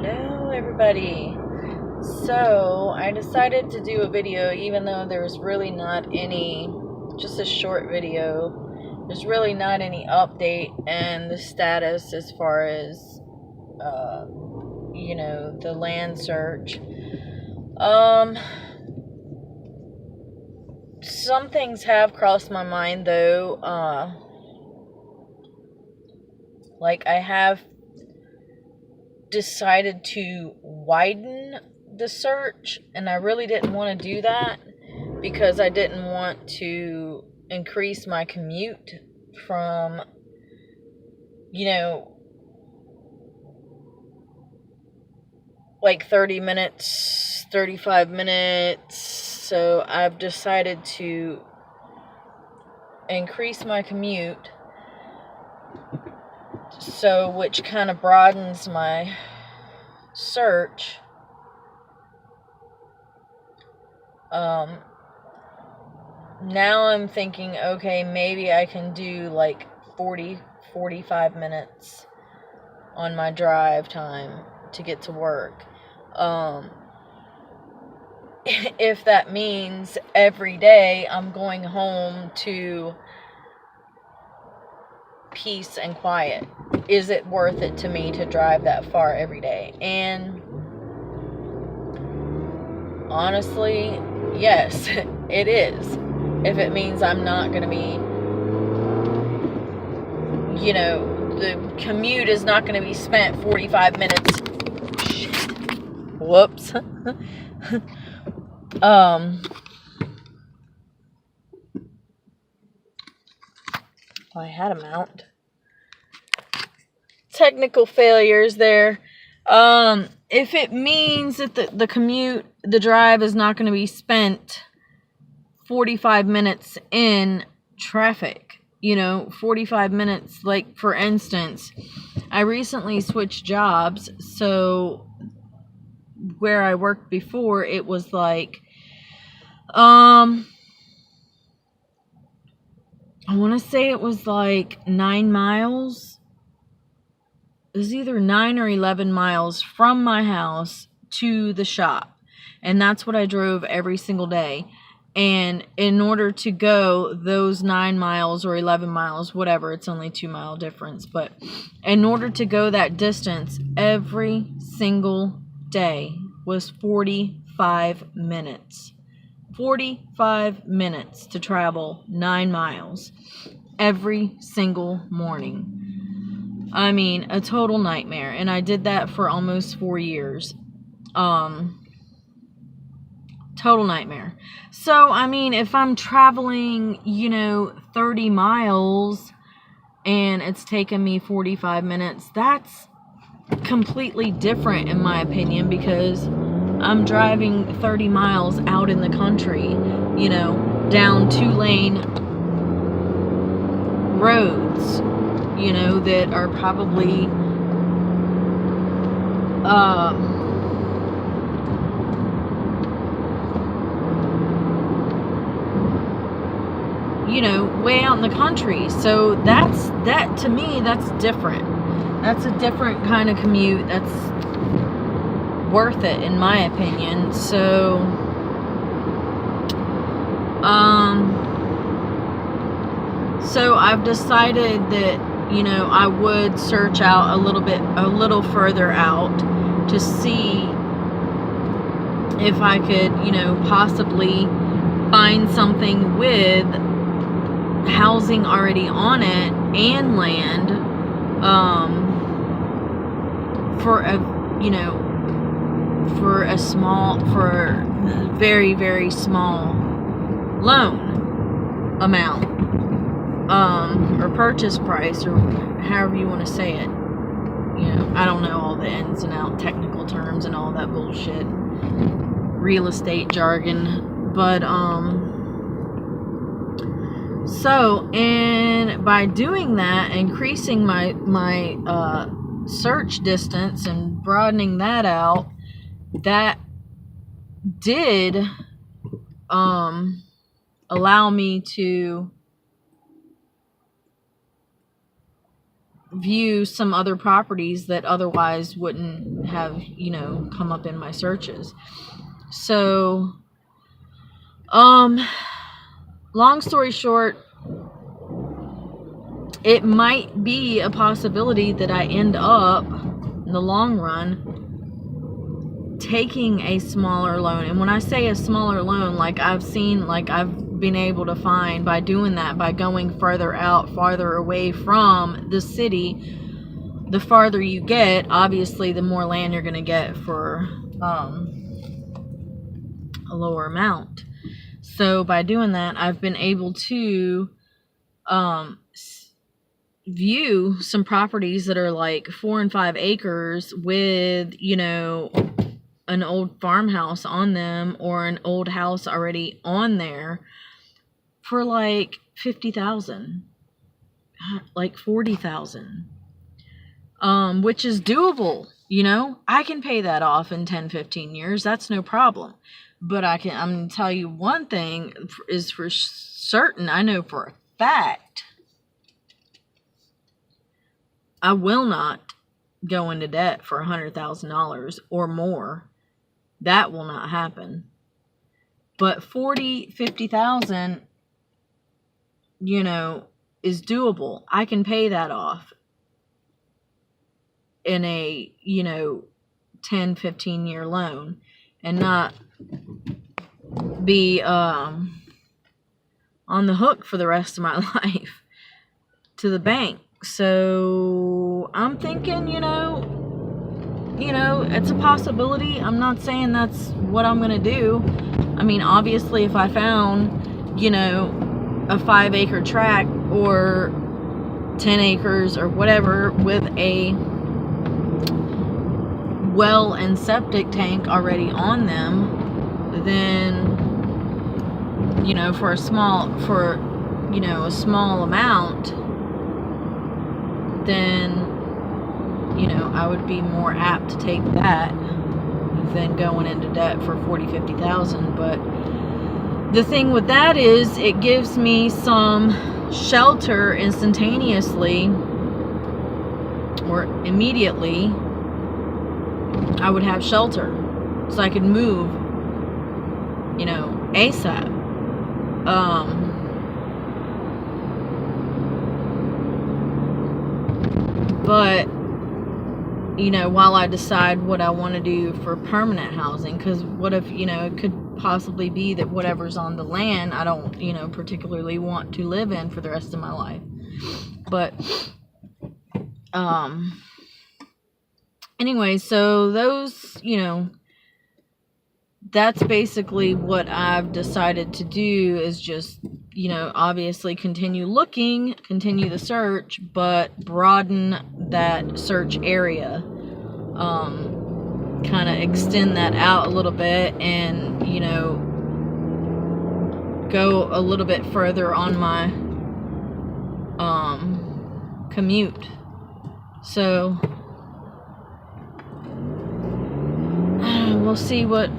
Hello everybody. So I decided to do a video even though there's really not any, just a short video. There's really not any update and the status as far as the land search. Some things have crossed my mind though. Like I have decided to widen the search, and I really didn't want to do that because I didn't want to increase my commute from like 30 minutes, 35 minutes. So I've decided to increase my commute, which kind of broadens my search. Now I'm thinking, okay, maybe I can do like 45 minutes on my drive time to get to work. If that means every day I'm going home to peace and quiet, is it worth it to me to drive that far every day? And honestly, yes, it is. If it means I'm not going to be, the commute is not going to be spent 45 minutes. Shit. Whoops. I had a mount. Technical failures there. If it means that the commute, the drive is not going to be spent 45 minutes in traffic, 45 minutes, like for instance, I recently switched jobs, so where I worked before, it was like, I want to say it was like 9 miles. It was either 9 or 11 miles from my house to the shop. And that's what I drove every single day. And in order to go those 9 miles or 11 miles, whatever, it's only 2 mile difference. But in order to go that distance every single day was 45 minutes. 45 minutes to travel 9 miles every single morning. I mean, a total nightmare. And I did that for almost 4 years. Total nightmare. So, I mean, if I'm traveling, 30 miles and it's taken me 45 minutes, that's completely different in my opinion, because I'm driving 30 miles out in the country, down 2-lane roads, that are probably, way out in the country. So that to me, that's different. That's a different kind of commute. That's worth it in my opinion. So I've decided that I would search out a little further out to see if I could possibly find something with housing already on it and land for a very, very small loan amount, or purchase price, or however you want to say it. I don't know all the ins and out technical terms and all that bullshit, real estate jargon, but so, and by doing that, increasing my search distance and broadening that out, that did allow me to view some other properties that otherwise wouldn't have, come up in my searches. So, long story short, it might be a possibility that I end up in the long run taking a smaller loan. And when I say a smaller loan, I've been able to find, by doing that, by going further out, farther away from the city, the farther you get, obviously the more land you're going to get for a lower amount. So by doing that, I've been able to view some properties that are 4 and 5 acres with, an old farmhouse on them, or an old house already on there, for $50,000, $40,000, which is doable. I can pay that off in 10-15 years. That's no problem. But I'm going to tell you one thing is for certain. I know for a fact I will not go into debt for $100,000 or more. That will not happen. But $50,000, is doable. I can pay that off in a, 10-15 year loan and not be on the hook for the rest of my life to the bank. So I'm thinking, it's a possibility. I'm not saying that's what I'm going to do. I mean, obviously, if I found, a 5 acre tract or 10 acres or whatever with a well and septic tank already on them, then, for a small amount, then, I would be more apt to take that than going into debt for $40,000-$50,000. But the thing with that is it gives me some shelter instantaneously, or immediately. I would have shelter, so I could move, ASAP. But while I decide what I want to do for permanent housing, because what if, it could possibly be that whatever's on the land I don't, particularly want to live in for the rest of my life. But, anyway, so those, that's basically what I've decided to do, is just, obviously continue the search, but broaden that search area, kind of extend that out a little bit, and, go a little bit further on my, commute. So, we'll see what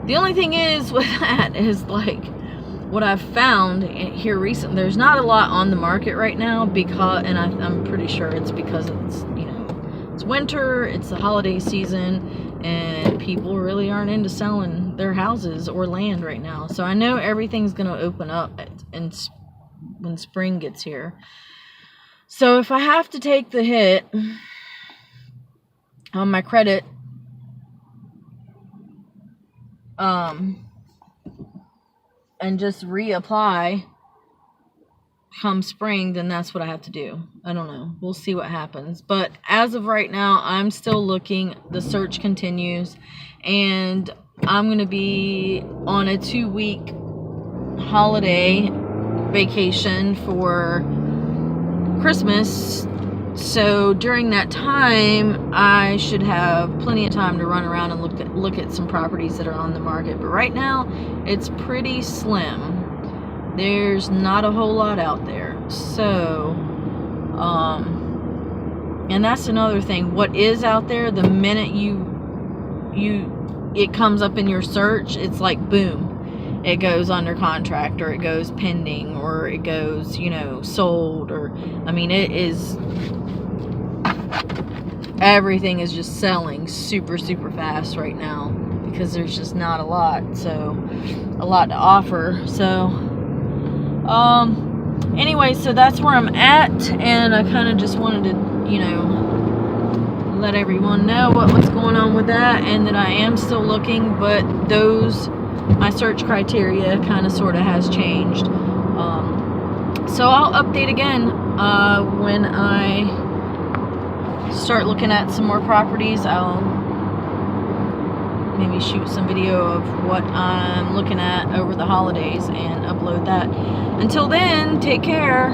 the only thing is with that is what I've found here recently. There's not a lot on the market right now and I'm pretty sure it's because it's it's winter, it's the holiday season, and people really aren't into selling their houses or land right now. So I know everything's going to open up when spring gets here. So if I have to take the hit on my credit, and just reapply come spring, then that's what I have to do. I don't know. We'll see what happens. But as of right now, I'm still looking. The search continues, and I'm going to be on a 2-week holiday vacation for Christmas. So during that time, I should have plenty of time to run around and look at some properties that are on the market. But right now, it's pretty slim. There's not a whole lot out there. So, and that's another thing. What is out there, the minute it comes up in your search, it's like boom. it goes under contract, or it goes pending, or it goes, you know, sold, or, I mean, it is, everything is just selling super, super fast right now, because there's just not a lot to offer. So, anyway, so that's where I'm at, and I kind of just wanted to, you know, let everyone know what's going on with that, and that I am still looking, but my search criteria kind of sort of has changed. So I'll update again when I start looking at some more properties. I'll maybe shoot some video of what I'm looking at over the holidays and upload that. Until then, take care.